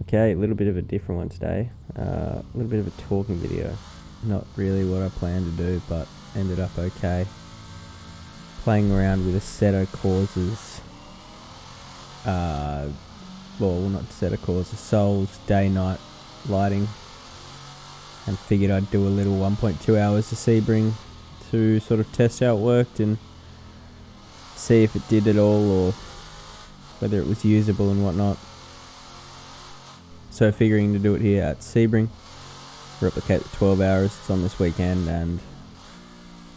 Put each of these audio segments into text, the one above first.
Okay, a little bit of a different one today. A little bit of a talking video. Not really what I planned to do, but ended up okay. Playing around with a set of causes. Well, not a set of causes. Souls, day-night lighting. And figured I'd do a little 1.2 hours of Sebring to sort of test how it worked and see if it did it all or whether it was usable and whatnot. So figuring to do it here at Sebring, replicate the 12 hours, it's on this weekend, and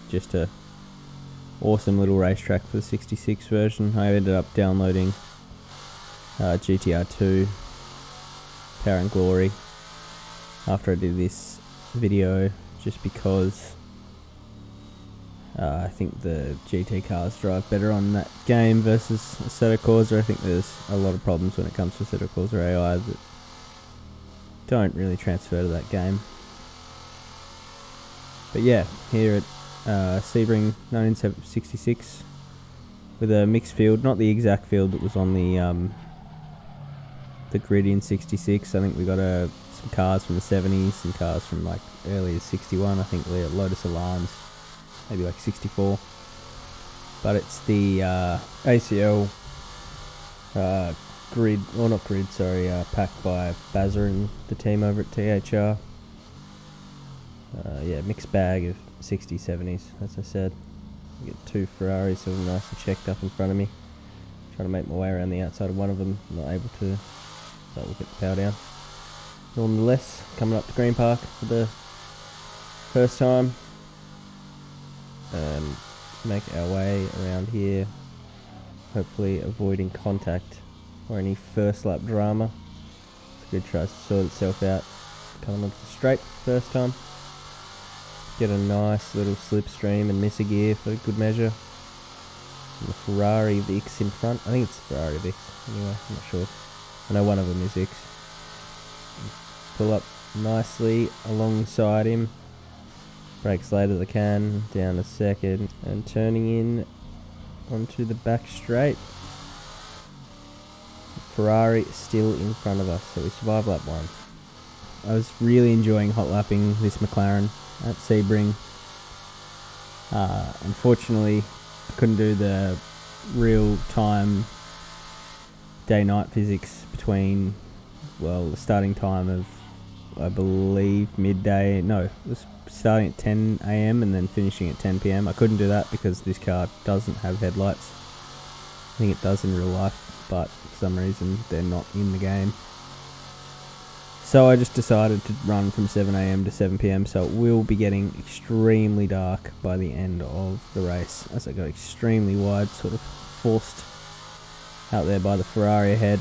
just a awesome little racetrack for the 66 version. I ended up downloading GTR 2 Power and Glory after I did this video, just because I think the GT cars drive better on that game versus Assetto Corsa. I think there's a lot of problems when it comes to Assetto Corsa AI that don't really transfer to that game. But yeah, here at Sebring 1966 with a mixed field, not the exact field that was on the grid in 66. I think we got some cars from the 70s, some cars from like early as 61. I think Lotus Elans, maybe like 64. But it's the ACL grid, or not grid, sorry, packed by Bazza and the team over at THR. Yeah, mixed bag of 60s, 70s, as I said. I get two Ferraris sort of nice and checked up in front of me. Trying to make my way around the outside of one of them, not able to, so we'll get the power down. Nonetheless, coming up to Green Park for the first time. Make our way around here, hopefully avoiding contact or any first lap drama. It's a good try to sort itself out. Coming onto the straight first time. Get a nice little slipstream and miss a gear for good measure. And the Ferrari Vix in front. I think it's the Ferrari Vix. Anyway, I'm not sure. I know one of them is Vix. Pull up nicely alongside him. Brake as late as I can. Down a second. And turning in onto the back straight. Ferrari still in front of us, so we survived lap 1. I was really enjoying hot lapping this McLaren at Sebring. Unfortunately, I couldn't do the real time day-night physics between, well, the starting time of, I believe, midday. No, it was starting at 10 AM and then finishing at 10 PM. I couldn't do that because this car doesn't have headlights. I think it does in real life, but for some reason they're not in the game. So I just decided to run from 7 AM to 7 PM, so it will be getting extremely dark by the end of the race, as I got extremely wide, sort of forced out there by the Ferrari ahead,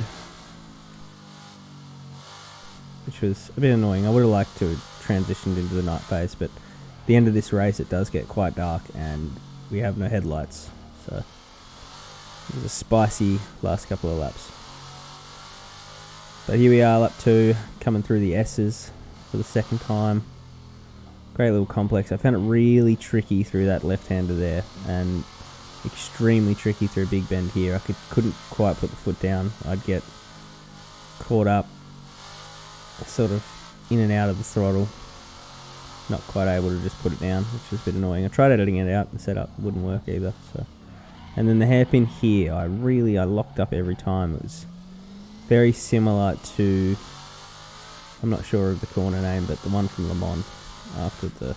which was a bit annoying. I would have liked to have transitioned into the night phase, but at the end of this race it does get quite dark and we have no headlights, so it was a spicy last couple of laps. But here we are, lap 2, coming through the S's for the second time. Great little complex. I found it really tricky through that left-hander there, and extremely tricky through a big bend here. I couldn't quite put the foot down. I'd get caught up, sort of in and out of the throttle. Not quite able to just put it down, which was a bit annoying. I tried editing it out, the setup wouldn't work either. So, and then the hairpin here, I locked up every time. It was very similar to, I'm not sure of the corner name, but the one from Le Mans after the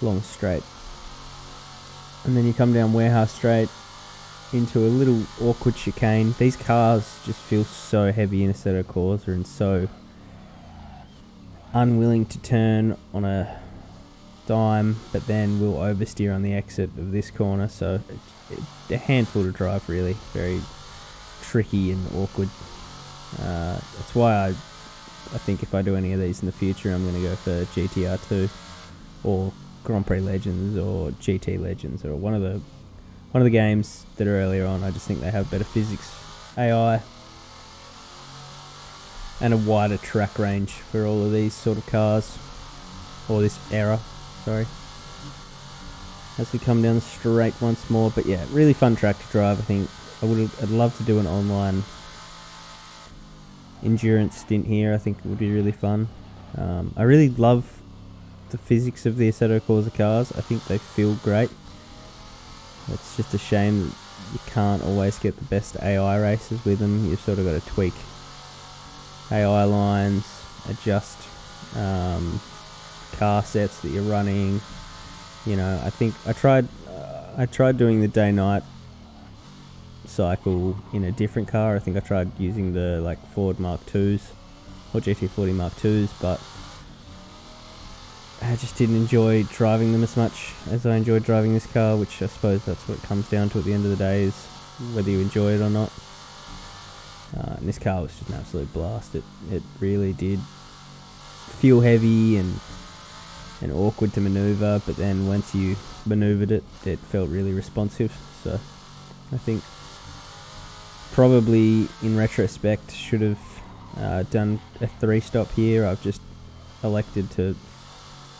long straight. And then you come down Warehouse Straight into a little awkward chicane. These cars just feel so heavy in Assetto Corsa and so unwilling to turn on a dime, but then will oversteer on the exit of this corner. So it's a handful to drive, really. Very tricky and awkward. That's why I think if I do any of these in the future, I'm going to go for GTR 2 or Grand Prix Legends or GT Legends or one of the games that are earlier on. I just think they have better physics, AI, and a wider track range for all of these sort of cars, or this era, sorry. As we come down the straight once more, but yeah, really fun track to drive. I think I'd love to do an online endurance stint here. I think it would be really fun. I really love the physics of the Assetto Corsa cars. I think they feel great. It's just a shame that you can't always get the best AI races with them. You've sort of got to tweak AI lines, adjust car sets that you're running. You know, I think I tried doing the day-night cycle in a different car. I think I tried using the like Ford Mark IIs or GT40 Mark IIs, but I just didn't enjoy driving them as much as I enjoyed driving this car, which I suppose that's what it comes down to at the end of the day, is whether you enjoy it or not. And this car was just an absolute blast. It really did feel heavy and awkward to manoeuvre, but then once you manoeuvred it, it felt really responsive. So I think probably in retrospect should have done a 3-stop here. I've just elected to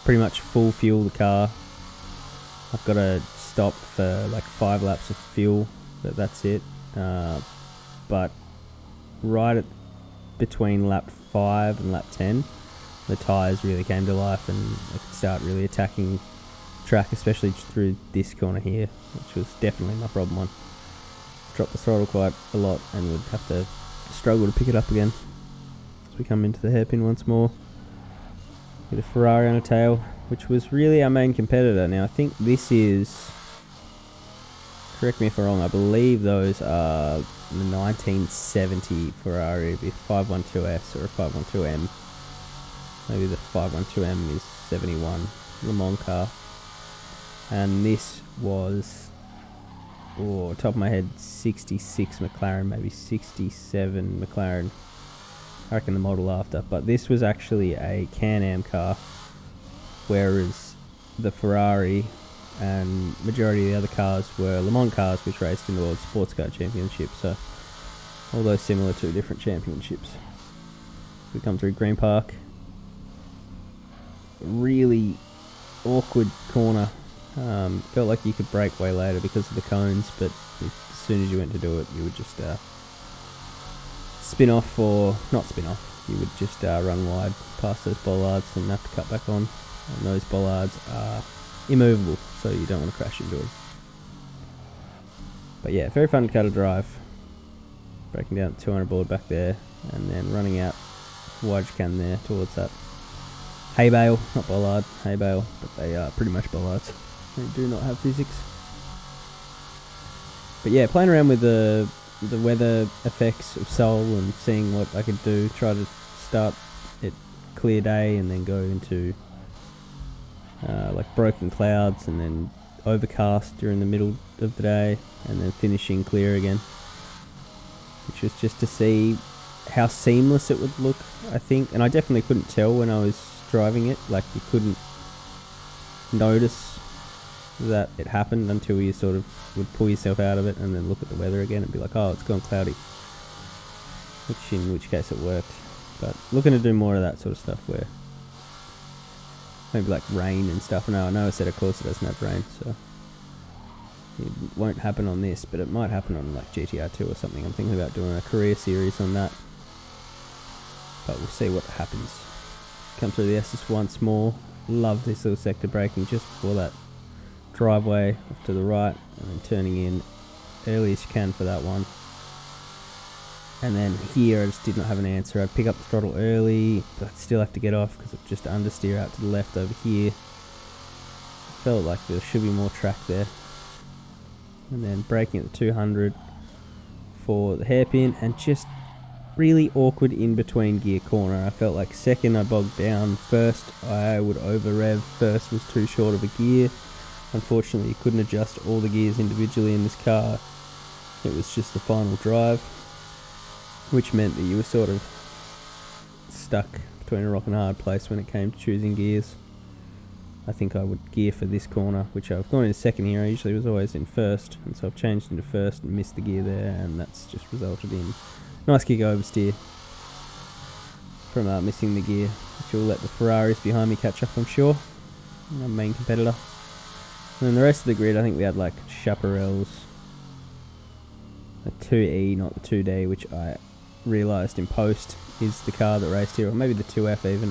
pretty much full fuel the car. I've got to stop for like 5 laps of fuel, but that's it. But right at between lap 5 and lap 10, the tyres really came to life and I could start really attacking track, especially through this corner here, which was definitely my problem one. Dropped the throttle quite a lot and would have to struggle to pick it up again as we come into the hairpin once more. With a Ferrari on a tail, which was really our main competitor. Now I think this is, correct me if I'm wrong, I believe those are the 1970 Ferrari with 512S or a 512M. Maybe the 512M is 71 Le Mans car. And this was, top of my head, 66 McLaren, maybe 67 McLaren. I reckon the model after. But this was actually a Can-Am car, whereas the Ferrari and majority of the other cars were Le Mans cars, which raced in the World Sports Car Championship. So, although similar to different championships. We come through Green Park. Really awkward corner. Felt like you could brake way later because of the cones, but as soon as you went to do it, you would just spin off, or not spin off, you would just run wide past those bollards and have to cut back on. And those bollards are immovable, so you don't want to crash into them. But yeah, very fun car to drive. Breaking down the 200 board back there, and then running out wide as you can there towards that hay bale, not bollard, hay bale, but they are pretty much bollards. They do not have physics. But yeah, playing around with the weather effects of Seoul and seeing what I could do. Try to start at clear day and then go into like broken clouds and then overcast during the middle of the day and then finishing clear again, which was just to see how seamless it would look, I think. And I definitely couldn't tell when I was driving it. Like, you couldn't notice that it happened until you sort of would pull yourself out of it and then look at the weather again and be like, oh, it's gone cloudy, in which case it worked. But looking to do more of that sort of stuff, where maybe like rain and stuff. No, I know Assetto Corsa doesn't have rain, so it won't happen on this, but it might happen on like GTR2 or something. I'm thinking about doing a career series on that, but we'll see what happens. Come through the Estes once more. Love this little sector braking just before that driveway off to the right, and then turning in early as you can for that one. And then here I just did not have an answer. I'd pick up the throttle early, but I'd still have to get off because it's just understeer out to the left over here. Felt like there should be more track there. And then braking at the 200 for the hairpin, and just really awkward in between gear corner. I felt like second I bogged down, first I would over rev, first was too short of a gear. Unfortunately, you couldn't adjust all the gears individually in this car. It was just the final drive, which meant that you were sort of stuck between a rock and a hard place when it came to choosing gears. I think I would gear for this corner, which I've gone in second here. I usually was always in first, and so I've changed into first and missed the gear there, and that's just resulted in nice kick oversteer from missing the gear, which will let the Ferraris behind me catch up, I'm sure. My main competitor. And then the rest of the grid, I think we had like Chaparrals, a 2E, not the 2D, which I realised in post is the car that raced here, or maybe the 2F even.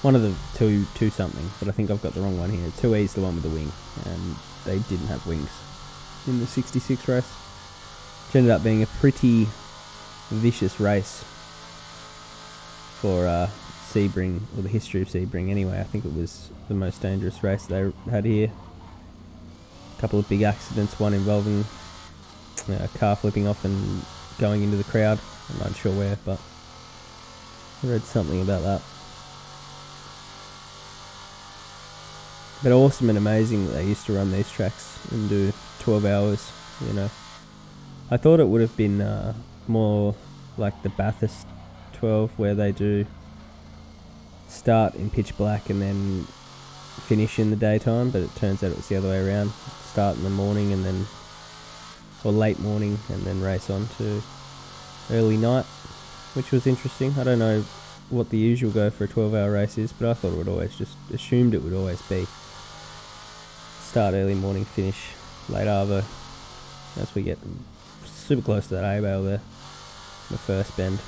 One of the two something, but I think I've got the wrong one here. 2E is the one with the wing, and they didn't have wings in the 66 race. Which ended up being a pretty vicious race for Sebring, or the history of Sebring anyway. I think it was the most dangerous race they had here. A couple of big accidents, one involving a car flipping off and going into the crowd. I'm not sure where, but I read something about that. But awesome and amazing that they used to run these tracks and do 12 hours, you know. I thought it would have been more like the Bathurst 12, where they do start in pitch black and then finish in the daytime, but it turns out it was the other way around. Start in the morning and then, or late morning, and then race on to early night, which was interesting. I don't know what the usual go for a 12-hour race is, but I thought it would always, just assumed it would always be start early morning, finish late arvo, as we get super close to that A-bail there, the first bend.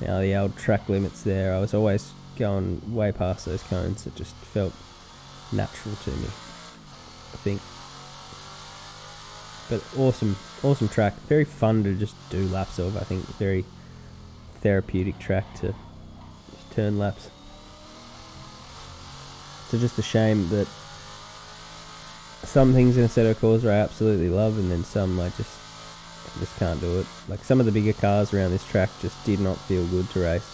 Now the old track limits there, I was always going way past those cones. It just felt natural to me, I think. But awesome track, very fun to just do laps of. I think very therapeutic track to just turn laps. So just a shame that some things in Assetto Corsa I absolutely love, and then some I just can't do it. Like some of the bigger cars around this track just did not feel good to race.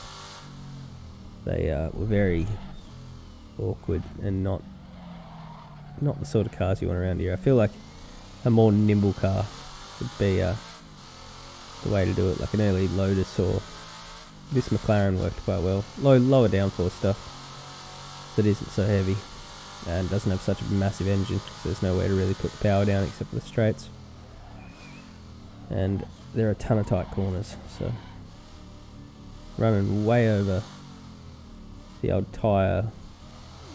They were very awkward and not the sort of cars you want around here. I feel like a more nimble car would be the way to do it, like an early Lotus, or this McLaren worked quite well. Lower downforce stuff that isn't so heavy and doesn't have such a massive engine, because there's nowhere to really put the power down except for the straights. And there are a ton of tight corners, so running way over the old tyre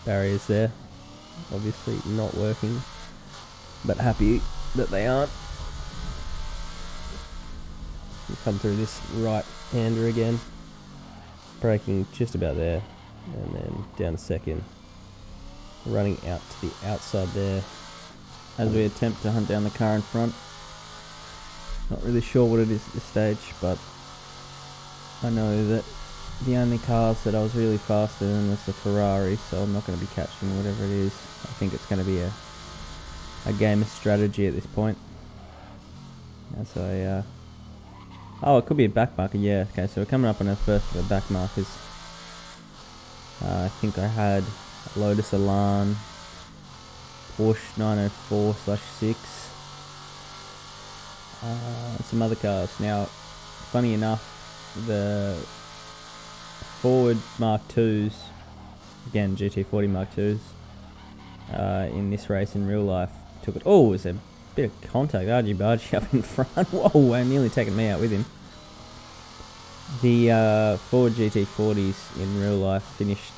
barriers there. Obviously not working, but happy that they aren't. We come through this right-hander again, braking just about there, and then down a second, running out to the outside there as we attempt to hunt down the car in front. Not really sure what it is at this stage, but I know that the only cars that I was really faster than was the Ferrari, so I'm not going to be catching whatever it is. I think it's going to be a game of strategy at this point. As oh, it could be a back marker, yeah. Okay, so we're coming up on our first of the back markers. I think I had a Lotus Elan, Porsche 904/6, some other cars. Now, funny enough, the Ford Mark IIs, again GT40 Mark IIs, in this race in real life took it. Oh, it was a bit of contact, argy-bargy up in front. Whoa, and nearly taking me out with him. The Ford GT40s in real life finished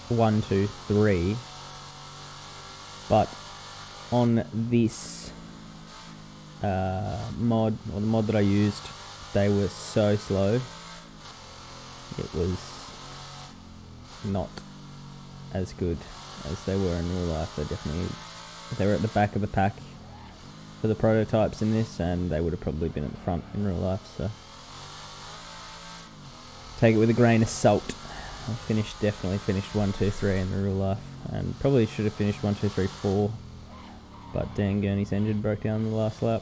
1, 2, 3, but on this mod, or the mod that I used, they were so slow. It was not as good as they were in real life. They were at the back of the pack for the prototypes in this, and they would have probably been at the front in real life, so take it with a grain of salt. I definitely finished 1, 2, 3 in the real life, and probably should have finished 1, 2, 3, 4, but Dan Gurney's engine broke down in the last lap.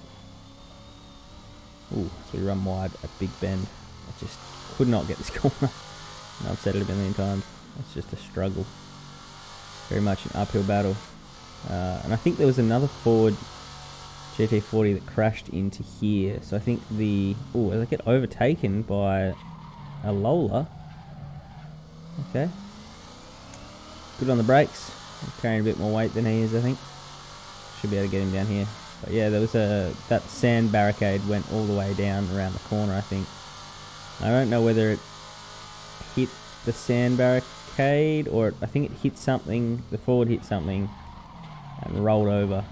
Ooh, so we run wide at Big Bend. I just could not get this corner, and I've said it a million times. It's just a struggle. Very much an uphill battle. And I think there was another Ford GT40 that crashed into here. So I think as I get overtaken by a Lola. Okay. Good on the brakes. I'm carrying a bit more weight than he is, I think. Should be able to get him down here. But yeah, there was that sand barricade went all the way down around the corner, I think. I don't know whether it hit the sand barricade, or I think it hit something, the Ford hit something and rolled over.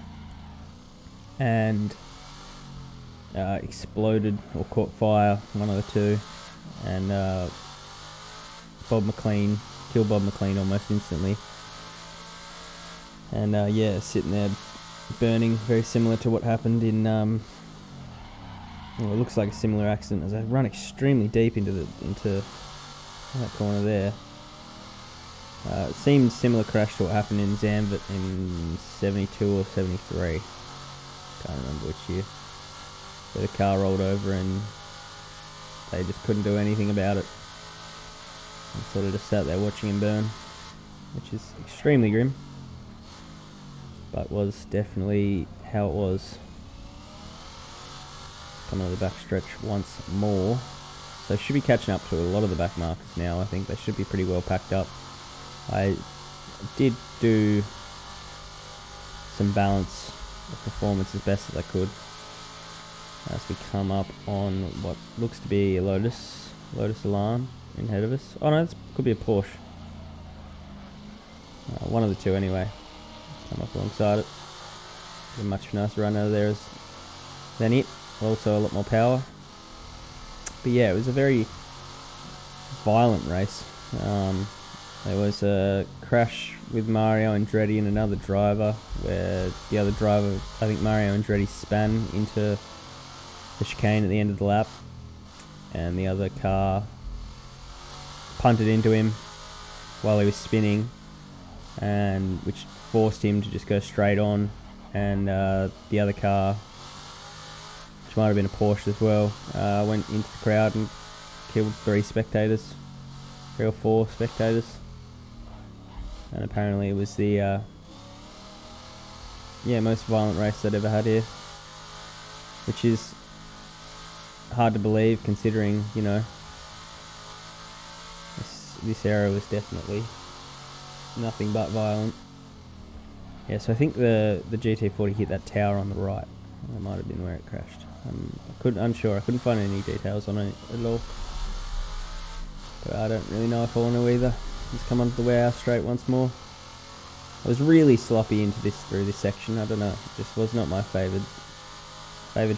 And exploded or caught fire, one of the two, and killed Bob McLean almost instantly. And sitting there burning, very similar to what happened in it looks like a similar accident as I run extremely deep into that corner there. It seemed similar crash to what happened in Zandvoort in 72 or 73. Can't remember which year. Where the car rolled over and they just couldn't do anything about it. And sort of just sat there watching him burn, which is extremely grim, but was definitely how it was. Coming on the back stretch once more. So should be catching up to a lot of the back markers now. I think they should be pretty well packed up. I did do some balance of performance as best as I could as we come up on what looks to be a Lotus alarm in ahead of us. Oh no, this could be a Porsche. One of the two anyway. Come up alongside it. A much nicer run out of there than it. Also a lot more power. But yeah, it was a very violent race. There was a crash with Mario Andretti and another driver, where the other driver, I think Mario Andretti, span into the chicane at the end of the lap, and the other car punted into him while he was spinning, and which forced him to just go straight on, and the other car, which might have been a Porsche as well, went into the crowd and killed 3 or 4 spectators. And apparently it was the most violent race I'd ever had here, which is hard to believe considering, you know, this era was definitely nothing but violent. Yeah, so I think the GT40 hit that tower on the right. That might have been where it crashed. Unsure. I couldn't find any details on it at all. But I don't really know if I want to either. Let's come onto the warehouse straight once more. I was really sloppy through this section. I don't know. It just was not my favoured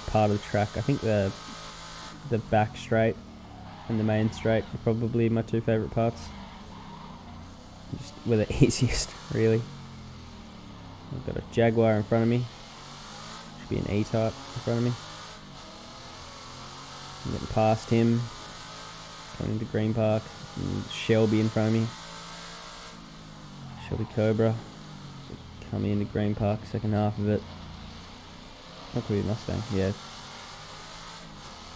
part of the track. I think the back straight and the main straight are probably my 2 favourite parts. Just were the easiest, really. I've got a Jaguar in front of me. Should be an E-Type in front of me. I'm getting past him. Coming into Green Park. And Shelby in front of me. Shelby Cobra. Coming into Green Park, second half of it. Not could be a Mustang, yeah.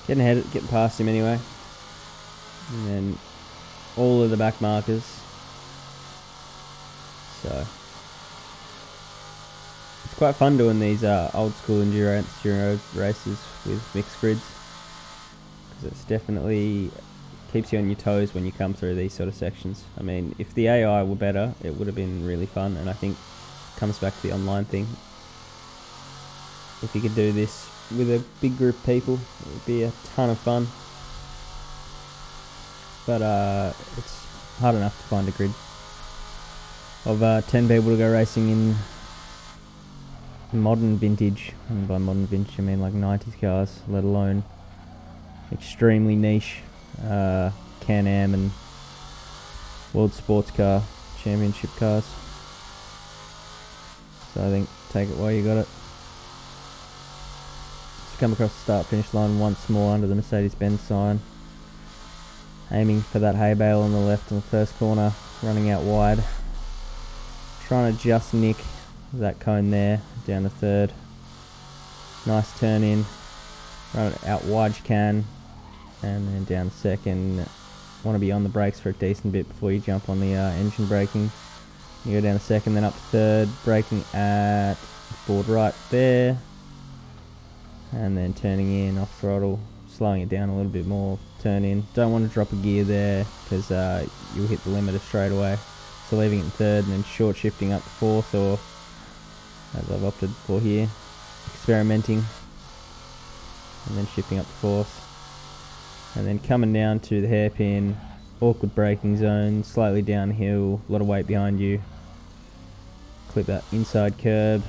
Getting past him anyway. And then all of the back markers. So it's quite fun doing these old school enduro races with mixed grids, because it's definitely keeps you on your toes when you come through these sort of sections. I mean, if the AI were better, it would have been really fun, and I think it comes back to the online thing. If you could do this with a big group of people, it would be a ton of fun. But it's hard enough to find a grid of 10 people to go racing in modern vintage, and by modern vintage I mean like 90s cars, let alone extremely niche Can-Am and World Sports Car Championship cars. So I think take it while you got it. Let's come across the start finish line once more under the Mercedes-Benz sign, aiming for that hay bale on the left in the first corner, running out wide, trying to just nick that cone there down the third. Nice turn in, run it out wide you can, and then down second. Want to be on the brakes for a decent bit before you jump on the engine braking. You go down to second, then up to third, braking at board right there, and then turning in off throttle, slowing it down a little bit more, turn in. Don't want to drop a gear there because you'll hit the limiter straight away. So leaving it in third and then short shifting up to fourth, or as I've opted for here, experimenting, and then shifting up to fourth. And then coming down to the hairpin, awkward braking zone, slightly downhill, a lot of weight behind you. Clip that inside curb,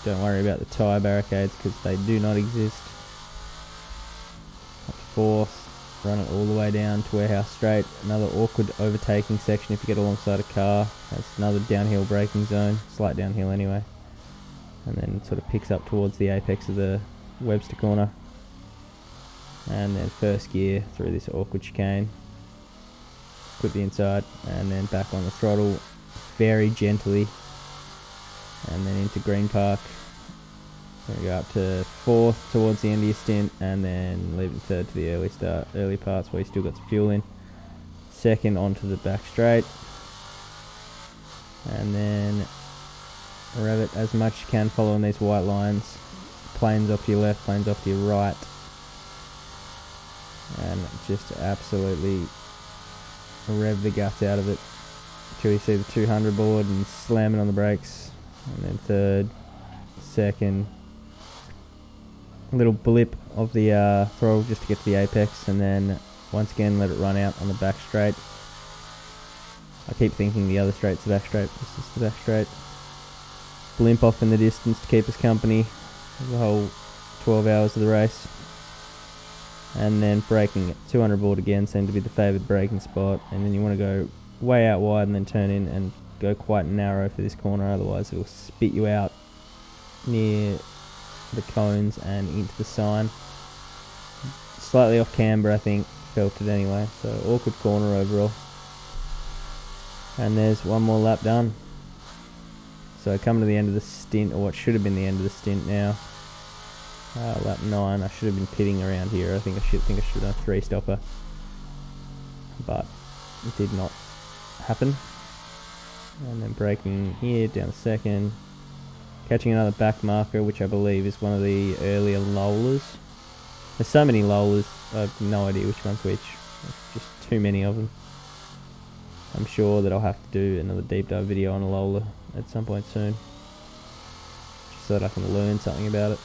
Don't worry about the tyre barricades because they do not exist. Up to 4th, run it all the way down to Warehouse Straight. Another awkward overtaking section if you get alongside a car. That's another downhill braking zone, slight downhill anyway. And then it sort of picks up towards the apex of the Webster corner. And then first gear through this awkward chicane. Put the inside and then back on the throttle very gently. And then into Green Park. Then we go up to 4th towards the end of your stint, and then leaving 3rd to the early parts where you still got some fuel in. 2nd onto the back straight, and then rev it as much as you can following these white lines. Planes off to your left, planes off to your right, and just absolutely rev the guts out of it until you see the 200 board and slam it on the brakes. And then 3rd, 2nd, a little blip of the throttle just to get to the apex, and then once again let it run out on the back straight. I keep thinking the other straight's the back straight. This is the back straight. Blimp off in the distance to keep us company the whole 12 hours of the race. And then braking at 200 board again seemed to be the favoured braking spot. And then you want to go way out wide and then turn in and go quite narrow for this corner, otherwise it will spit you out near the cones and into the sign. Slightly off camber, I think, felt it anyway, so awkward corner overall. And there's one more lap done. So coming to the end of the stint, or what should have been the end of the stint now. Lap 9, I should have been pitting around here. I think I should have done a 3-stopper, but it did not happen. And then braking here down the 2nd, catching another back marker, which I believe is one of the earlier Lolas. There's so many Lolas, I have no idea which one's which. There's just too many of them. I'm sure that I'll have to do another deep dive video on a Lola at some point soon, just so that I can learn something about it.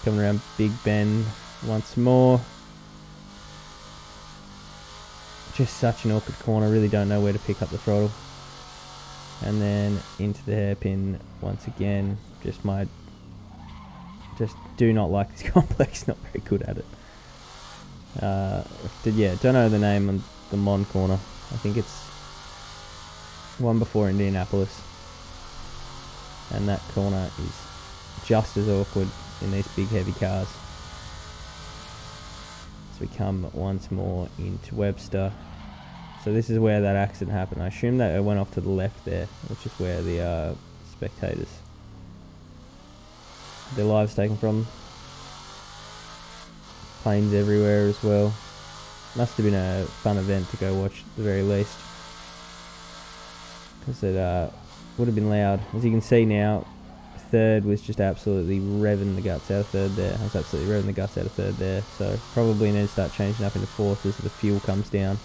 Coming around Big Ben once more. Just such an awkward corner, really don't know where to pick up the throttle. And then into the hairpin once again. Just do not like this complex, not very good at it. Don't know the name on the Mon corner. I think it's one before Indianapolis. And that corner is just as awkward in these big heavy cars. So we come once more into Webster. So this is where that accident happened. I assume that it went off to the left there, which is where the spectators, their lives taken from. Planes everywhere as well. Must have been a fun event to go watch at the very least, because it would have been loud. As you can see now, 3rd was just absolutely revving the guts out of 3rd there. I was absolutely revving the guts out of 3rd there. So probably need to start changing up into 4th as the fuel comes down.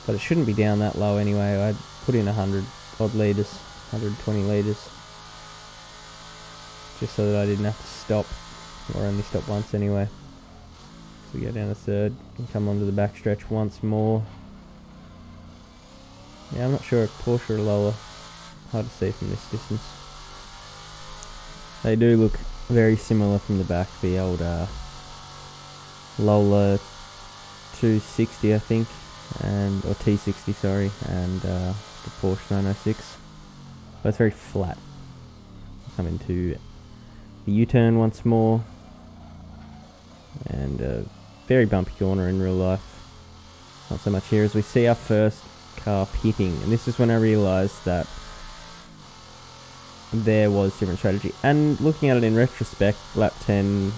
But it shouldn't be down that low anyway. I'd put in 100 odd litres, 120 litres, just so that I didn't have to stop, or only stop once anyway. So we go down to 3rd and come onto the backstretch once more. Yeah, I'm not sure if Porsche or Lola. Hard to see from this distance. They do look very similar from the back. The old Lola 260, I think, or T60, sorry, and the Porsche 906. Both very flat. Come into the U-turn once more, and a very bumpy corner in real life. Not so much here, as we see our first car pitting, and this is when I realised that there was different strategy. And looking at it in retrospect, lap 10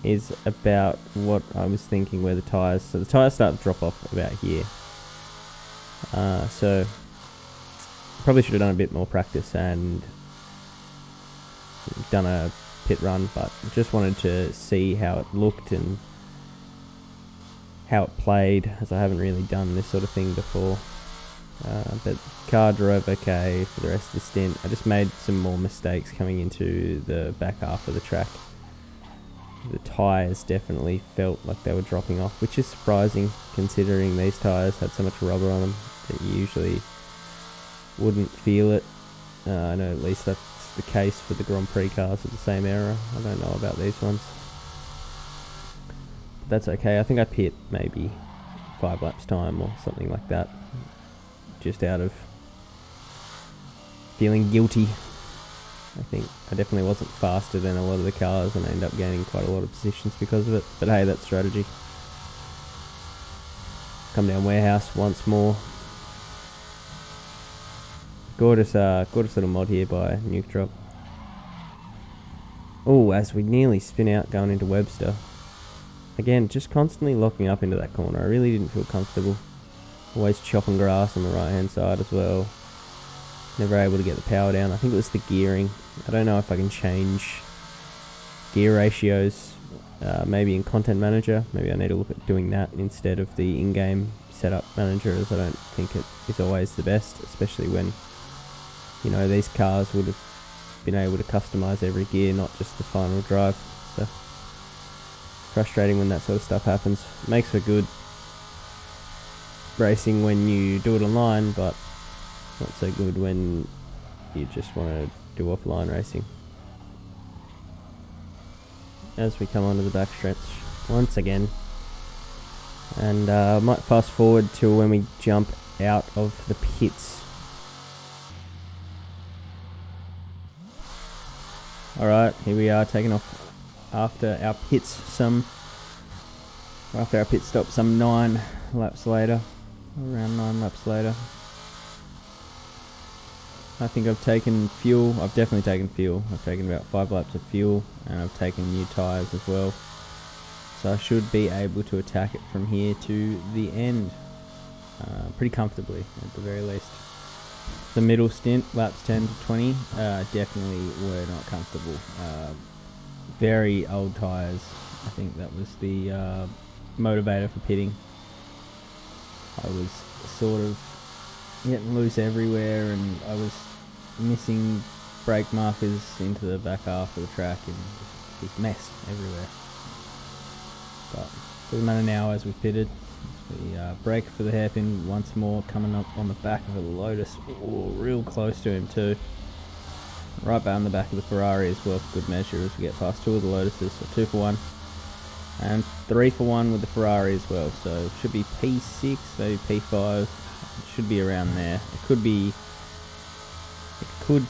is about what I was thinking, where the tyres, so the tyres start to drop off about here. So probably should have done a bit more practice and done a pit run, but just wanted to see how it looked and how it played, as I haven't really done this sort of thing before. But car drove okay for the rest of the stint. I just made some more mistakes coming into the back half of the track. The tyres definitely felt like they were dropping off, which is surprising considering these tyres had so much rubber on them that you usually wouldn't feel it. I know at least that's the case for the Grand Prix cars of the same era. I don't know about these ones. But that's okay. I think I pit maybe 5 laps time or something like that. Just out of feeling guilty. I think I definitely wasn't faster than a lot of the cars and I ended up gaining quite a lot of positions because of it. But hey, that's strategy. Come down warehouse once more. Gorgeous little mod here by Nuke Drop. Oh, as we nearly spin out going into Webster. Again, just constantly locking up into that corner. I really didn't feel comfortable. Always chopping grass on the right hand side as well. Never able to get the power down. I think it was the gearing. I don't know if I can change gear ratios. Maybe in Content Manager. Maybe I need to look at doing that instead of the in-game setup manager, as I don't think it is always the best, especially when, you know, these cars would have been able to customize every gear, not just the final drive. So frustrating when that sort of stuff happens. Makes for good racing when you do it online, but not so good when you just want to do offline racing. As we come onto the backstretch once again, and might fast forward to when we jump out of the pits. Alright, here we are taking off after our pit stop some 9 laps later, around 9 laps later. I think I've taken fuel. I've definitely taken fuel. I've taken about 5 laps of fuel and I've taken new tyres as well. So I should be able to attack it from here to the end pretty comfortably at the very least. The middle stint, laps 10 to 20, definitely were not comfortable. Very old tyres. I think that was the motivator for pitting. I was sort of getting loose everywhere and I was missing brake markers into the back half of the track and just mess everywhere. But doesn't matter now as we've pitted. We brake for the hairpin once more, coming up on the back of the Lotus. Ooh, real close to him too. Right behind the back of the Ferrari as well for good measure as we get past 2 of the Lotuses. So 2 for 1 and 3 for 1 with the Ferrari as well. So it should be P6, maybe P5. It should be around there. It could be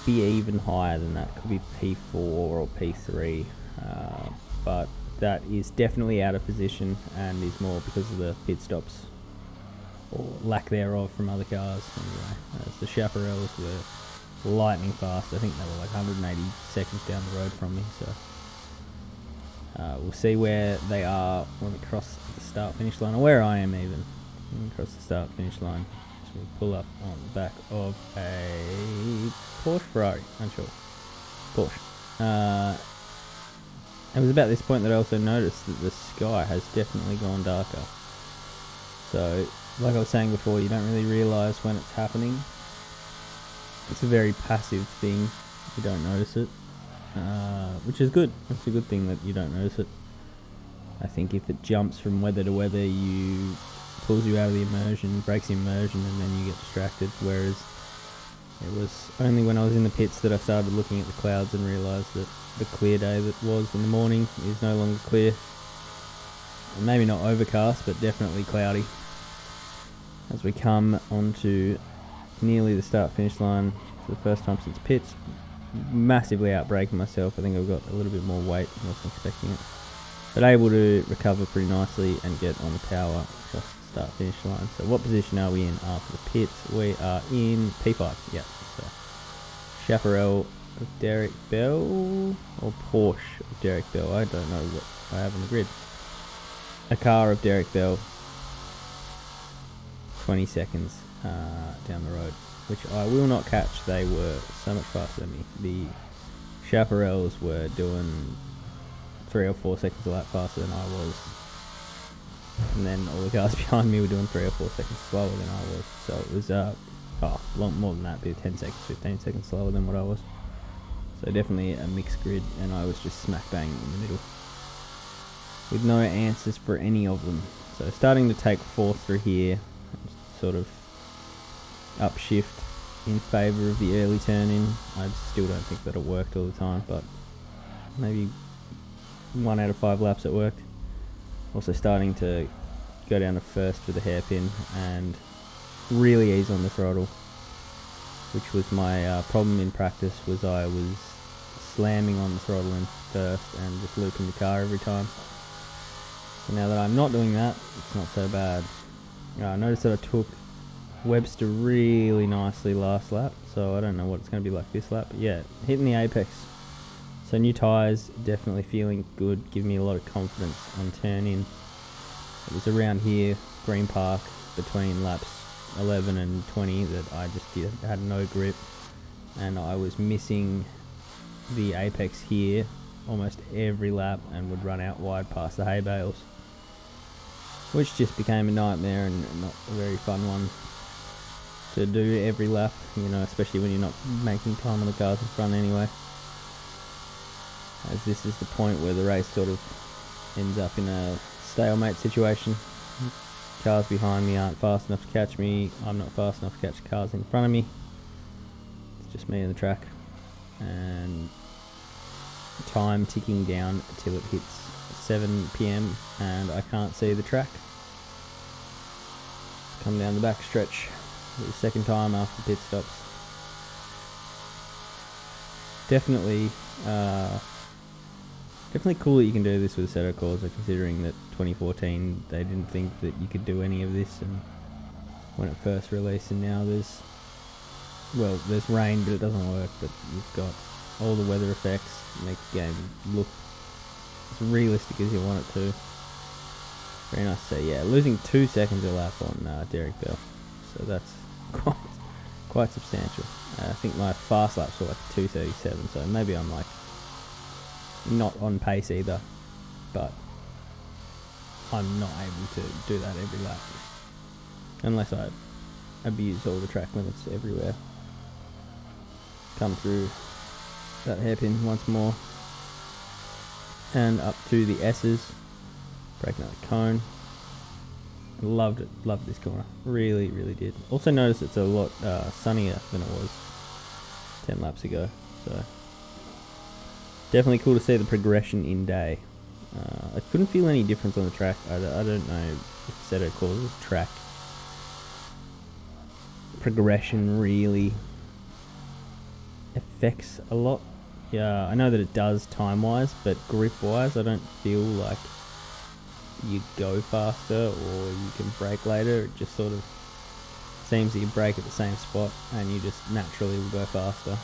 even higher than that. It could be P4 or P3, but that is definitely out of position and is more because of the pit stops or lack thereof from other cars. Anyway, as the Chaparrals were lightning fast. I think they were like 180 seconds down the road from me. So we'll see where they are when we cross the start finish line, or where I am even when we cross the start finish line. So we pull up on the back of a Porsche Ferrari, unsure. Porsche. It was about this point that I also noticed that the sky has definitely gone darker. So, like I was saying before, you don't really realise when it's happening. It's a very passive thing. You don't notice it, which is good. It's a good thing that you don't notice it. I think if it jumps from weather to weather, pulls you out of the immersion, breaks the immersion, and then you get distracted. Whereas it was only when I was in the pits that I started looking at the clouds and realised that the clear day that was in the morning is no longer clear. And maybe not overcast, but definitely cloudy. As we come onto nearly the start finish line for the first time since pits, massively outbraking myself. I think I've got a little bit more weight than I was expecting it, but able to recover pretty nicely and get on the power across the start finish line. So what position are we in after the pits? We are in P5. Yeah. So Chaparral of Derek Bell or Porsche of Derek Bell. I don't know what I have on the grid. A car of Derek Bell. 20 seconds down the road, which I will not catch. They were so much faster than me. The Chaparrals were doing 3 or 4 seconds a lap faster than I was, and then all the cars behind me were doing 3 or 4 seconds slower than I was. So it was long more than that, be 10 seconds, 15 seconds slower than what I was. So definitely a mixed grid, and I was just smack bang in the middle with no answers for any of them. So starting to take 4th through here, sort of upshift in favour of the early turn in. I still don't think that it worked all the time, but maybe 1 out of 5 laps it worked. Also starting to go down to first with a hairpin and really ease on the throttle, which was my problem in practice. Was I was slamming on the throttle in first and just looping the car every time. So now that I'm not doing that, it's not so bad. I noticed that I took Webster really nicely last lap, so I don't know what it's going to be like this lap, but yeah, hitting the apex. So new tyres, definitely feeling good, giving me a lot of confidence on turn in. It was around here, Green Park, between laps 11 and 20 that I just had no grip, and I was missing the apex here almost every lap and would run out wide past the hay bales, which just became a nightmare and not a very fun one to do every lap, you know, especially when you're not making time on the cars in front anyway. As this is the point where the race sort of ends up in a stalemate situation. Cars behind me aren't fast enough to catch me, I'm not fast enough to catch the cars in front of me. It's just me and the track, and time ticking down till it hits 7 PM and I can't see the track. Come down the back stretch for the second time after pit stops. Definitely cool that you can do this with a set of Corsa, considering that 2014 they didn't think that you could do any of this, and when it first released, and now there's rain but it doesn't work, but you've got all the weather effects, make the game look as realistic as you want it to. Very nice to see. Yeah, losing 2 seconds a lap on Derek Bell, so that's quite substantial. I think my fast laps were like 2:37, so maybe I'm like not on pace either, but I'm not able to do that every lap unless I abuse all the track limits everywhere. Come through that hairpin once more and up to the S's, breaking out the cone. Loved it, loved this corner, really did. Also noticed it's a lot sunnier than it was 10 laps ago, so definitely cool to see the progression in day. I couldn't feel any difference on the track. I don't know if Seto calls this track progression really affects a lot. Yeah, I know that it does time-wise, but grip-wise, I don't feel like you go faster or you can brake later. It just sort of seems that you brake at the same spot and you just naturally will go faster.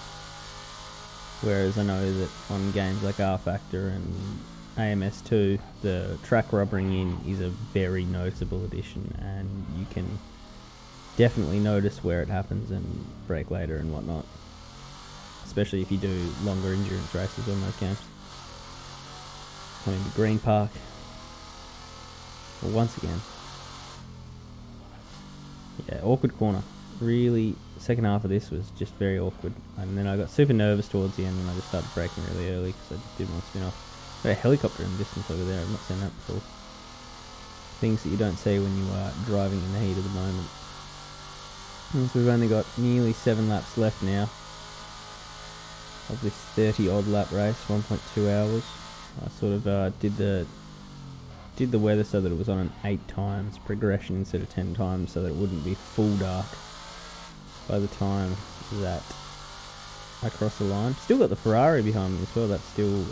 Whereas I know that on games like R Factor and AMS2, the track rubbering in is a very noticeable addition, and you can definitely notice where it happens and brake later and whatnot, especially if you do longer endurance races on those games. Coming to Green Park, well, once again, yeah, awkward corner. Really, second half of this was just very awkward, and then I got super nervous towards the end when I just started braking really early because I just didn't want to spin off. Got a helicopter in the distance over there, I've not seen that before. Things that you don't see when you are driving in the heat of the moment. And so we've only got nearly 7 laps left now of this 30 odd lap race, 1.2 hours. I sort of did the weather so that it was on an 8 times progression instead of 10 times, so that it wouldn't be full dark by the time that I cross the line. Still got the Ferrari behind me as well. That's still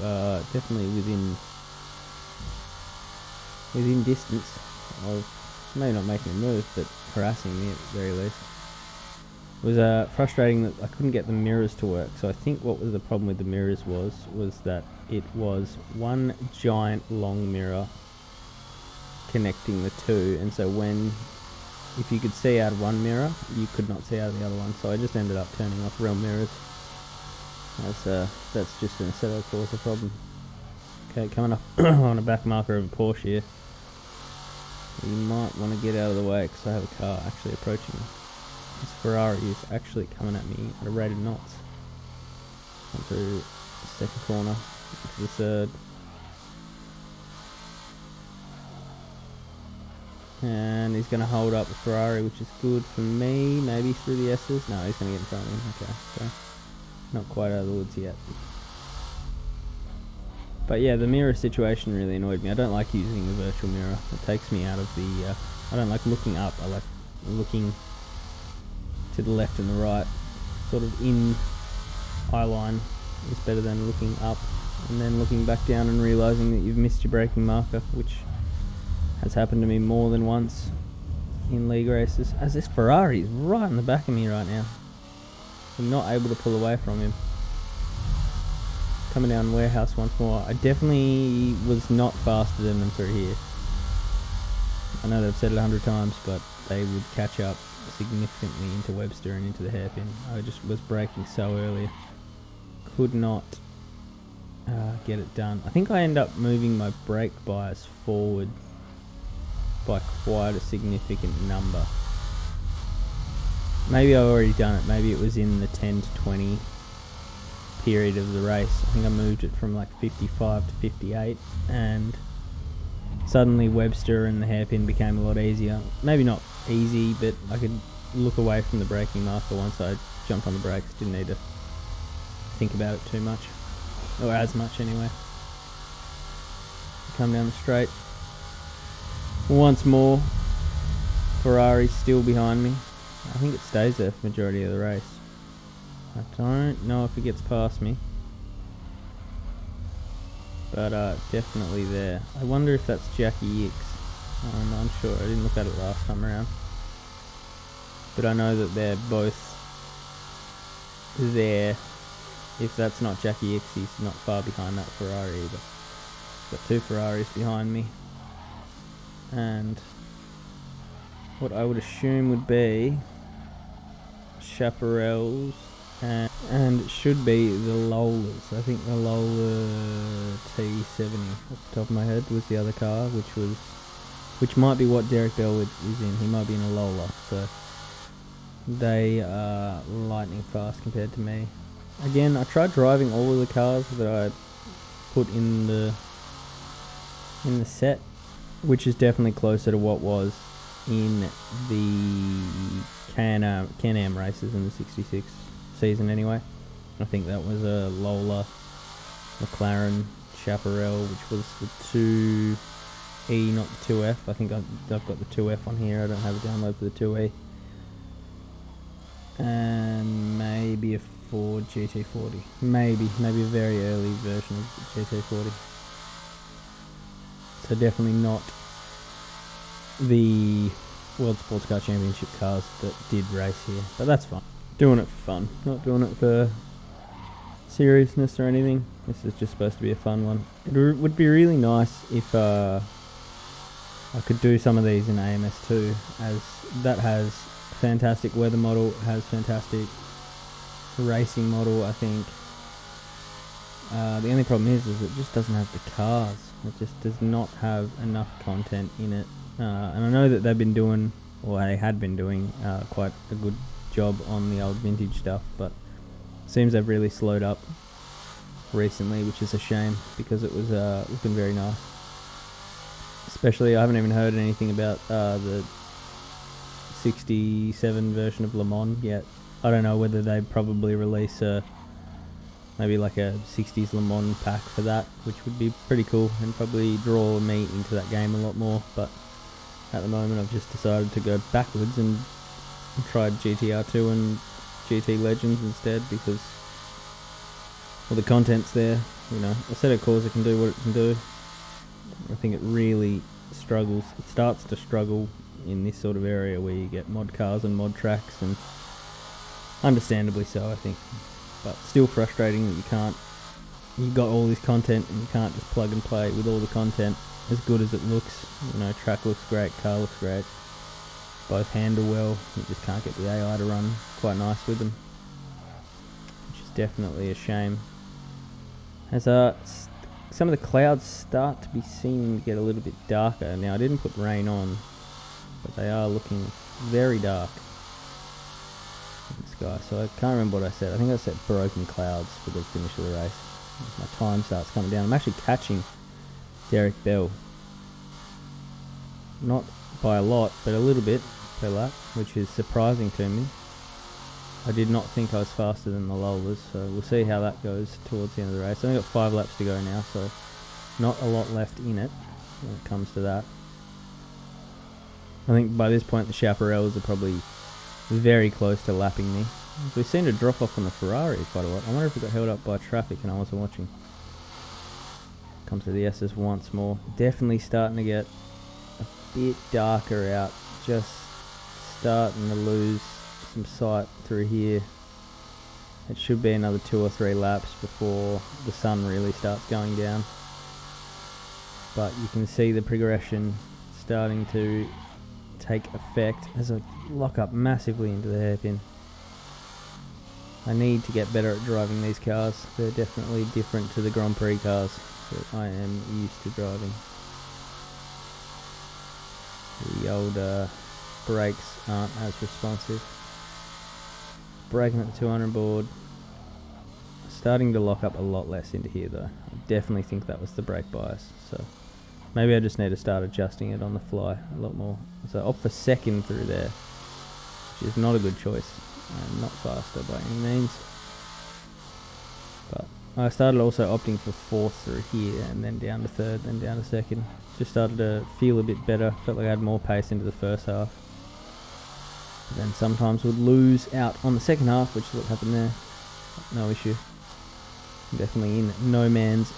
definitely within distance of maybe not making a move, but harassing me at the very least. It was frustrating that I couldn't get the mirrors to work. So I think what was the problem with the mirrors was that it was one giant long mirror connecting the two, and so if you could see out of one mirror, you could not see out of the other one. So I just ended up turning off real mirrors. That's just an Aceto Corsa problem. Okay, coming up on a back marker of a Porsche here. You might want to get out of the way because I have a car actually approaching me. This Ferrari is actually coming at me at a rate of knots. Come through the second corner, into the third. And he's going to hold up the Ferrari, which is good for me. Maybe through the S's. No, he's going to get in front of him. Okay, so not quite out of the woods yet. But yeah, the mirror situation really annoyed me. I don't like using the virtual mirror. It takes me out of the... I don't like looking up. I like looking to the left and the right. Sort of in eye line is better than looking up and then looking back down and realising that you've missed your braking marker, which has happened to me more than once in league races. As this Ferrari is right in the back of me right now. I'm not able to pull away from him. Coming down warehouse once more. I definitely was not faster than them through here. I know they've said it 100 times, but they would catch up significantly into Webster and into the hairpin. I just was braking so early. Could not get it done. I think I end up moving my brake bias forward by quite a significant number. Maybe I've already done it. Maybe it was in the 10 to 20 period of the race. I think I moved it from like 55 to 58, and suddenly Webster and the hairpin became a lot easier. Maybe not easy, but I could look away from the braking marker once I jumped on the brakes. Didn't need to think about it too much, or as much anyway. Come down the straight once more. Ferrari still behind me. I think it stays there for the majority of the race. I don't know if it gets past me, but definitely there. I wonder if that's Jackie X. I'm unsure. I didn't look at it last time around, but I know that they're both there. If that's not Jackie X, he's not far behind that Ferrari either. Got two Ferraris behind me, and what I would assume would be Chaparrals, and it should be the Lolas. I think the Lola T70 off the top of my head was the other car, which might be what Derek Bell is in. He might be in a Lola, so they are lightning fast compared to me. Again, I tried driving all of the cars that I put in the set, which is definitely closer to what was in the Can-Am races in the 66 season anyway. I think that was a Lola McLaren Chaparral, which was the 2E, not the 2F. I think I've got the 2F on here. I don't have a download for the 2E. And maybe a Ford GT40. Maybe a very early version of the GT40. So definitely not the World Sports Car Championship cars that did race here, but that's fine. Doing it for fun, not doing it for seriousness or anything. This is just supposed to be a fun one. It would be really nice if I could do some of these in AMS2, as that has fantastic weather model, has fantastic racing model. I think the only problem is it just doesn't have the cars. It just does not have enough content in it. And I know that they've been doing, or they had been doing, quite a good job on the old vintage stuff, but it seems they've really slowed up recently, which is a shame, because it was looking very nice. Especially, I haven't even heard anything about the 67 version of Le Mans yet. I don't know whether they probably release maybe like a 60s Le Mans pack for that, which would be pretty cool and probably draw me into that game a lot more, but at the moment I've just decided to go backwards and tried GTR2 and GT Legends instead, because well, the content's there. You know, Assetto Corsa can do what it can do. I think it really struggles. It starts to struggle in this sort of area where you get mod cars and mod tracks, and understandably so, I think. But still frustrating that you've got all this content and you can't just plug and play with all the content. As good as it looks, you know, track looks great, car looks great, both handle well, you just can't get the AI to run quite nice with them, which is definitely a shame. As some of the clouds start to be seeming to get a little bit darker. Now, I didn't put rain on, but they are looking very dark in the sky. So I can't remember what I said. I think I said broken clouds for the finish of the race. My time starts coming down. I'm actually catching Derek Bell, not by a lot, but a little bit per lap, which is surprising to me. I did not think I was faster than the Lolas, so we'll see how that goes towards the end of the race. I've only got 5 laps to go now, so not a lot left in it when it comes to that. I think by this point the Chaparrals are probably very close to lapping me. We seem to drop off on the Ferrari quite a lot. I wonder if we got held up by traffic and I wasn't watching. Comes to the S's once more. Definitely starting to get a bit darker out. Just starting to lose some sight through here. It should be another 2 or 3 laps before the sun really starts going down. But you can see the progression starting to take effect as I lock up massively into the hairpin. I need to get better at driving these cars. They're definitely different to the Grand Prix cars that I am used to driving. The old brakes aren't as responsive. Braking at the 200 board. Starting to lock up a lot less into here though. I definitely think that was the brake bias. So maybe I just need to start adjusting it on the fly a lot more. So opt for second through there, which is not a good choice. And not faster by any means. But I started also opting for 4th through here and then down to 3rd, then down to 2nd. Just started to feel a bit better. Felt like I had more pace into the first half. But then sometimes would lose out on the second half, which is what happened there. No issue. I'm definitely in no man's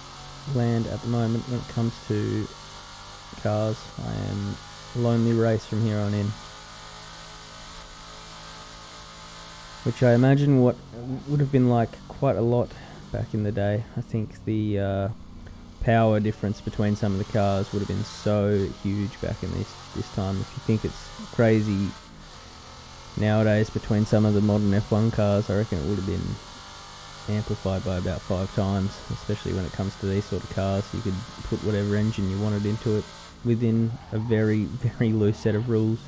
land at the moment when it comes to cars. I am lonely race from here on in. Which I imagine what would have been like quite a lot back in the day. I think the power difference between some of the cars would have been so huge back in this time. If you think it's crazy nowadays between some of the modern F1 cars, I reckon it would have been amplified by about 5 times, especially when it comes to these sort of cars. You could put whatever engine you wanted into it within a very, very loose set of rules.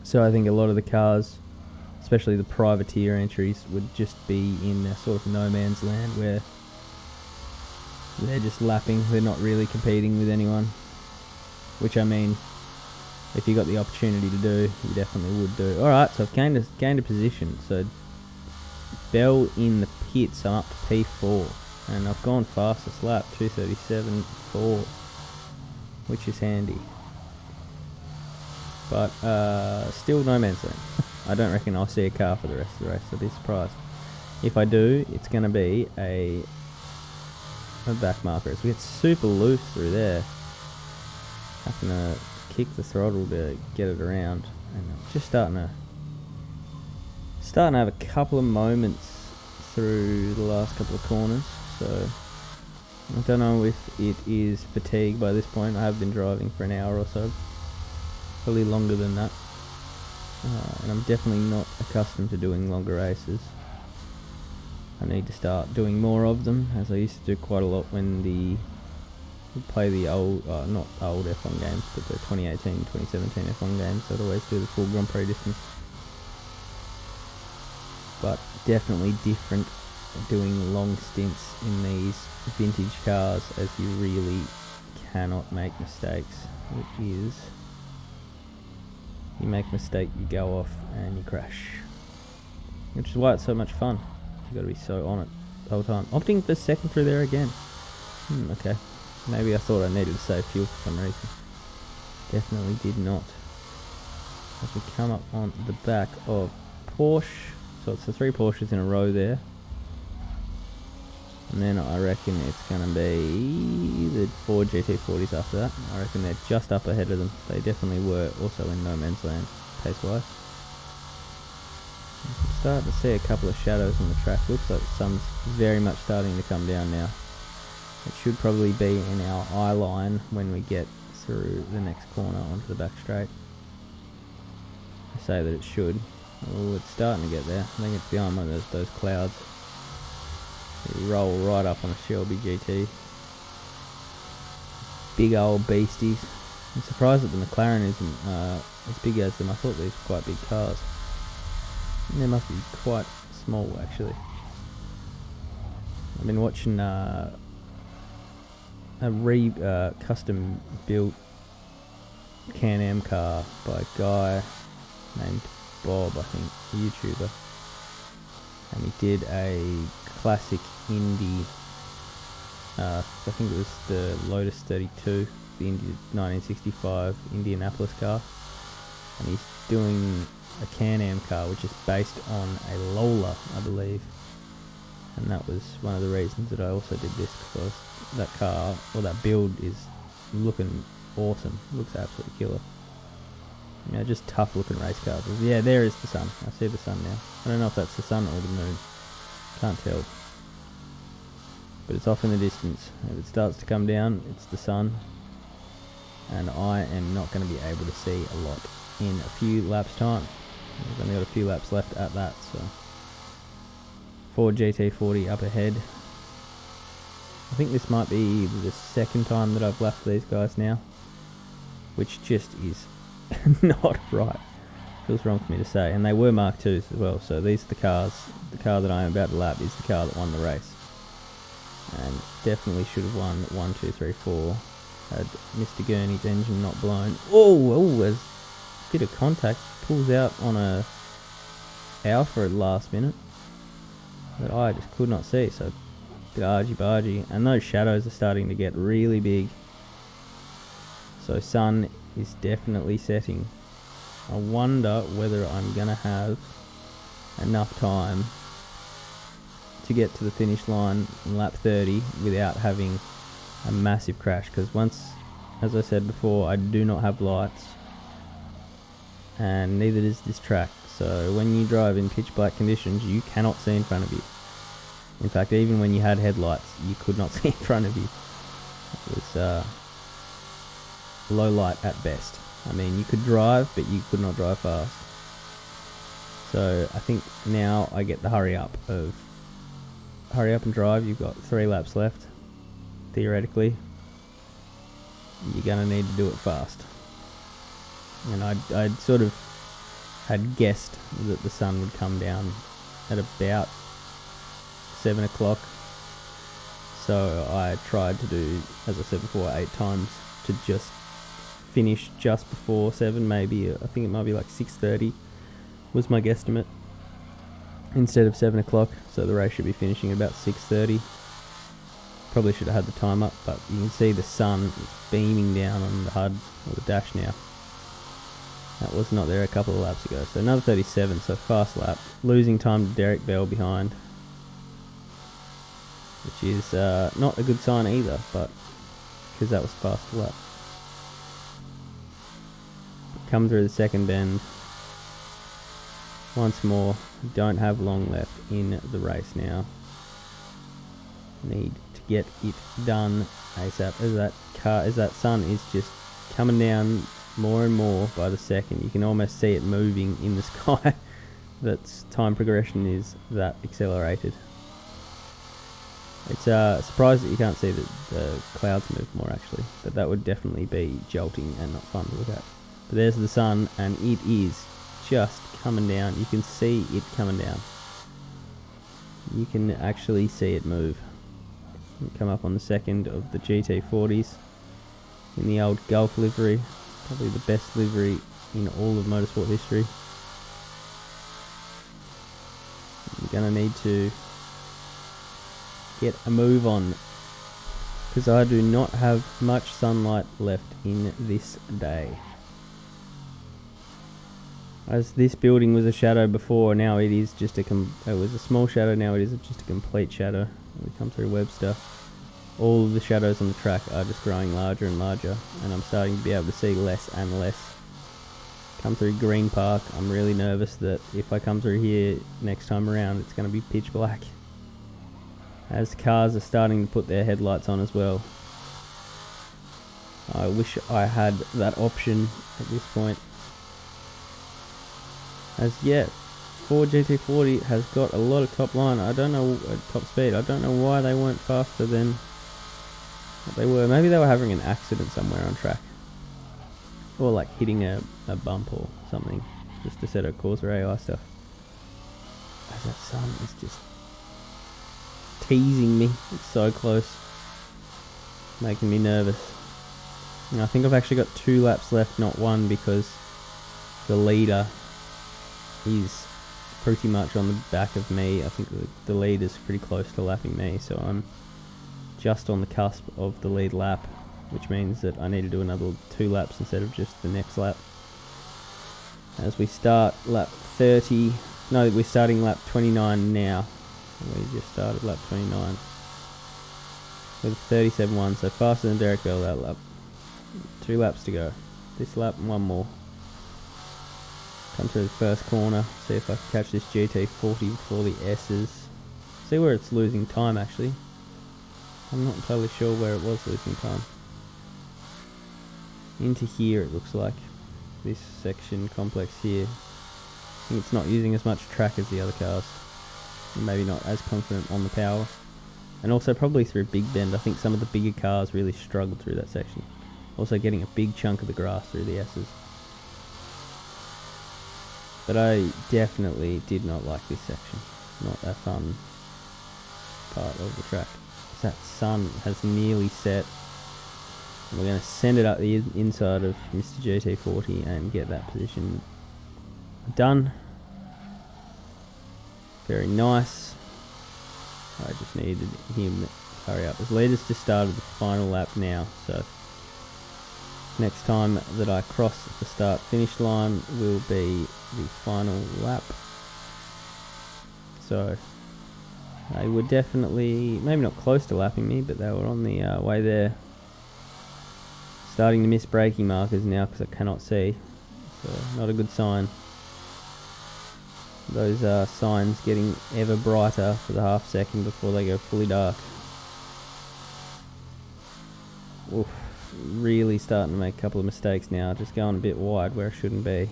So I think a lot of the cars, especially the privateer entries, would just be in a sort of no man's land where they're just lapping, they're not really competing with anyone. Which, I mean, if you got the opportunity to do, you definitely would do. Alright, so I've gained a position. So Bell in the pits, I'm up to P4. And I've gone fastest lap, 2:37.4, which is handy. But still no man's land. I don't reckon I'll see a car for the rest of the race. I'd be surprised. If I do, it's going to be a back marker. As we get super loose through there, having to kick the throttle to get it around. And I'm just starting to have a couple of moments through the last couple of corners. So I don't know if it is fatigue by this point. I have been driving for an hour or so. Probably longer than that. And I'm definitely not accustomed to doing longer races. I need to start doing more of them, as I used to do quite a lot when we play the old, not old F1 games, but the 2018, 2017 F1 games. I'd always do the full Grand Prix distance. But definitely different doing long stints in these vintage cars, as you really cannot make mistakes. It is... You make a mistake, you go off, and you crash. Which is why it's so much fun. You've got to be so on it the whole time. Opting for second through there again. Okay. Maybe I thought I needed to save fuel for some reason. Definitely did not. As we come up on the back of Porsche. So it's the 3 Porsches in a row there. And then I reckon it's going to be the 4 GT40s after that. I reckon they're just up ahead of them. They definitely were also in no man's land, pace-wise. I'm starting to see a couple of shadows on the track. Looks like the sun's very much starting to come down now. It should probably be in our eye line when we get through the next corner onto the back straight. I say that it should. Oh, it's starting to get there. I think it's behind one of those clouds. We roll right up on a Shelby GT. Big old beasties. I'm surprised that the McLaren isn't as big as them. I thought these were quite big cars. And they must be quite small, actually. I've been watching a custom built Can-Am car by a guy named Bob, I think, a YouTuber. And he did a classic Indy, I think it was the Lotus 32, the Indy 1965 Indianapolis car. And he's doing a Can-Am car, which is based on a Lola, I believe. And that was one of the reasons that I also did this, because that car, or that build, is looking awesome. Looks absolutely killer. You know, just tough looking race cars. Yeah, there is the sun. I see the sun now. I don't know if that's the sun or the moon. Can't tell. But it's off in the distance. If it starts to come down, it's the sun. And I am not going to be able to see a lot in a few laps time. I've only got a few laps left at that, so Ford GT40 up ahead. I think this might be the second time that I've lapped these guys now, which just is not right. Feels wrong for me to say. And they were Mark IIs as well, so these are the cars. The car that I am about to lap is the car that won the race, and definitely should have won 1, 2, 3, 4 had Mr. Gurney's engine not blown. Oh, there's a bit of contact. Pulls out on a Alfa at the last minute that I just could not see, so a bit argy-bargy. And those shadows are starting to get really big, so sun is definitely setting. I wonder whether I'm going to have enough time to get to the finish line in lap 30 without having a massive crash, because once, as I said before, I do not have lights, and neither does this track. So when you drive in pitch black conditions, you cannot see in front of you. In fact, even when you had headlights, you could not see in front of you. It was low light at best. I mean, you could drive, but you could not drive fast. So I think now I get the hurry up and drive. You've got 3 laps left, theoretically. You're going to need to do it fast. And I'd sort of had guessed that the sun would come down at about 7 o'clock. So I tried to do, as I said before, 8 times to just finish just before 7, maybe. I think it might be like 6:30 was my guesstimate, instead of 7 o'clock. So the race should be finishing about 6:30. Probably should have had the time up, but you can see the sun is beaming down on the HUD, or the dash now. That was not there a couple of laps ago. So another 37, so fast lap. Losing time to Derek Bell behind, which is not a good sign either, but because that was a fast lap. Come through the second bend. Once more, don't have long left in the race now. Need to get it done ASAP, as that sun is just coming down more and more by the second. You can almost see it moving in the sky. That's time progression is that accelerated. It's surprised that you can't see the clouds move more, actually, but that would definitely be jolting and not fun to look at. But there's the sun, and it is just coming down. You can see it coming down. You can actually see it move. Come up on the second of the GT40s in the old Gulf livery, probably the best livery in all of motorsport history. You're going to need to get a move on, because I do not have much sunlight left in this day. As this building was a shadow before, now it is just it was a small shadow, now it is just a complete shadow. We come through Webster. All of the shadows on the track are just growing larger and larger, and I'm starting to be able to see less and less. Come through Green Park. I'm really nervous that if I come through here next time around, it's going to be pitch black, as cars are starting to put their headlights on as well. I wish I had that option at this point. As yet, Ford GT40 has got a lot of top line. I don't know, top speed. I don't know why they weren't faster than what they were. Maybe they were having an accident somewhere on track, or like hitting a bump or something, just to set a course or AI stuff. As that sun is just teasing me. It's so close, making me nervous. And I think I've actually got 2 laps left, not 1, because the leader is pretty much on the back of me. I think the leader's pretty close to lapping me, so I'm just on the cusp of the lead lap, which means that I need to do another 2 laps instead of just the next lap. As we start lap 30, no, we're starting lap 29 now. We just started lap 29 with 37.1, so faster than Derek Bell that lap. 2 laps to go. This lap and 1 more. Come through the first corner, see if I can catch this GT40 before the S's. See where it's losing time actually. I'm not entirely sure where it was losing time. Into here it looks like. This section complex here. I think it's not using as much track as the other cars. Maybe not as confident on the power. And also probably through Big Bend. I think some of the bigger cars really struggled through that section. Also getting a big chunk of the grass through the S's. But I definitely did not like this section. Not a fun part of the track. That sun has nearly set. And we're going to send it up the inside of Mr. GT40 and get that position done. Very nice. I just needed him to hurry up. His leader's just started the final lap now, so next time that I cross the start finish line will be the final lap. So they were definitely, maybe not close to lapping me, but they were on the way there. Starting to miss braking markers now because I cannot see, so not a good sign. Those signs getting ever brighter for the half second before they go fully dark. Oof, really starting to make a couple of mistakes now, just going a bit wide where I shouldn't be.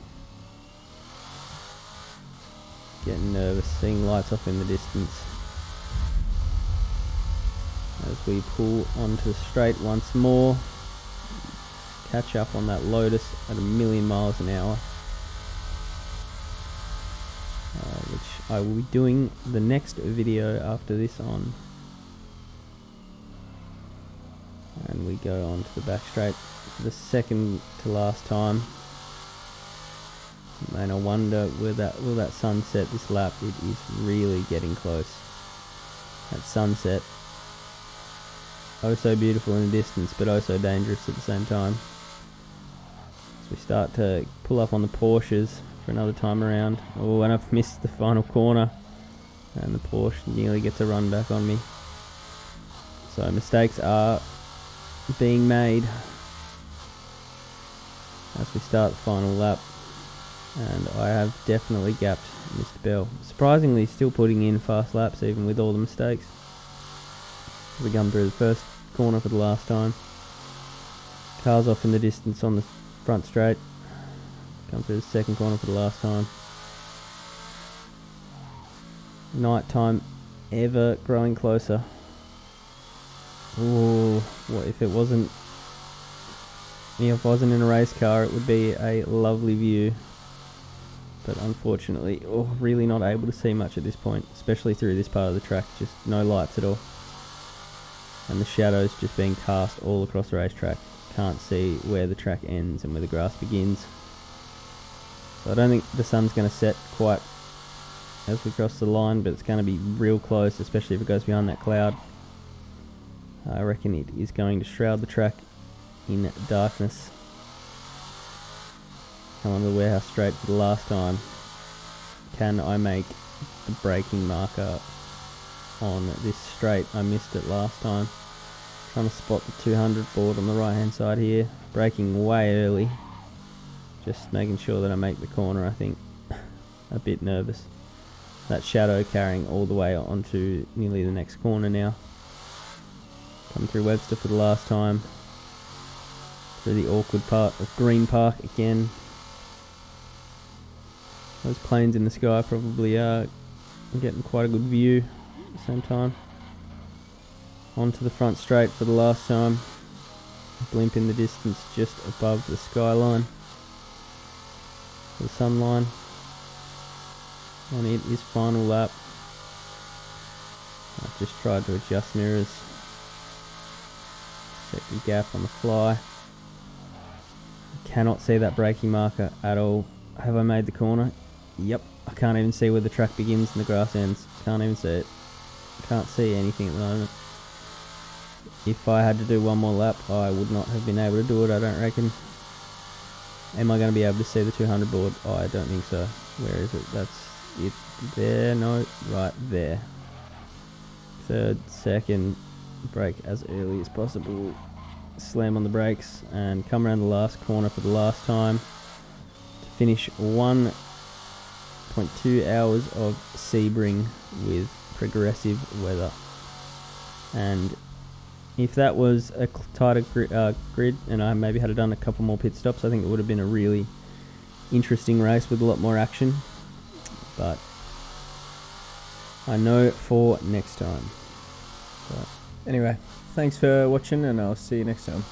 Getting nervous, seeing lights off in the distance. As we pull onto the straight once more. Catch up on that Lotus at 1,000,000 miles an hour. Which I will be doing the next video after this on. And we go on to the back straight for the second to last time. And I wonder will that sunset this lap. It is really getting close. That sunset. Oh so beautiful in the distance, but oh so dangerous at the same time. As we start to pull up on the Porsches for another time around. Oh, and I've missed the final corner. And the Porsche nearly gets a run back on me. So mistakes are being made as we start the final lap. And I have definitely gapped Mr. Bell. Surprisingly still putting in fast laps even with all the mistakes. We come through the first corner for the last time. Cars off in the distance on the front straight. Come through the second corner for the last time. Night time ever growing closer. Ooh, what if it wasn't in a race car, it would be a lovely view. But unfortunately, really not able to see much at this point, especially through this part of the track, just no lights at all. And the shadows just being cast all across the racetrack. Can't see where the track ends and where the grass begins. So I don't think the sun's going to set quite as we cross the line, but it's going to be real close, especially if it goes behind that cloud. I reckon it is going to shroud the track in darkness. Come on to the warehouse straight for the last time. Can I make the braking marker on this straight? I missed it last time. Trying to spot the 200 board on the right hand side here. Braking way early. Just making sure that I make the corner, I think. A bit nervous. That shadow carrying all the way onto nearly the next corner now. Come through Webster for the last time. Through the awkward part of Green Park again. Those planes in the sky probably are getting quite a good view at the same time. Onto the front straight for the last time. Blimp in the distance just above the skyline. The sun line. And it is final lap. I've just tried to adjust mirrors. Check the gap on the fly. Cannot see that braking marker at all. Have I made the corner? Yep. I can't even see where the track begins and the grass ends. Can't even see it. Can't see anything at the moment. If I had to do one more lap, I would not have been able to do it, I don't reckon. Am I going to be able to see the 200 board? Oh, I don't think so. Where is it? That's it there. No, right there. Third, second, brake as early as possible. Slam on the brakes and come around the last corner for the last time to finish 1.2 hours of Sebring with progressive weather. And if that was a tighter grid and I maybe had done a couple more pit stops, I think it would have been a really interesting race with a lot more action. But I know for next time. So anyway, thanks for watching and I'll see you next time.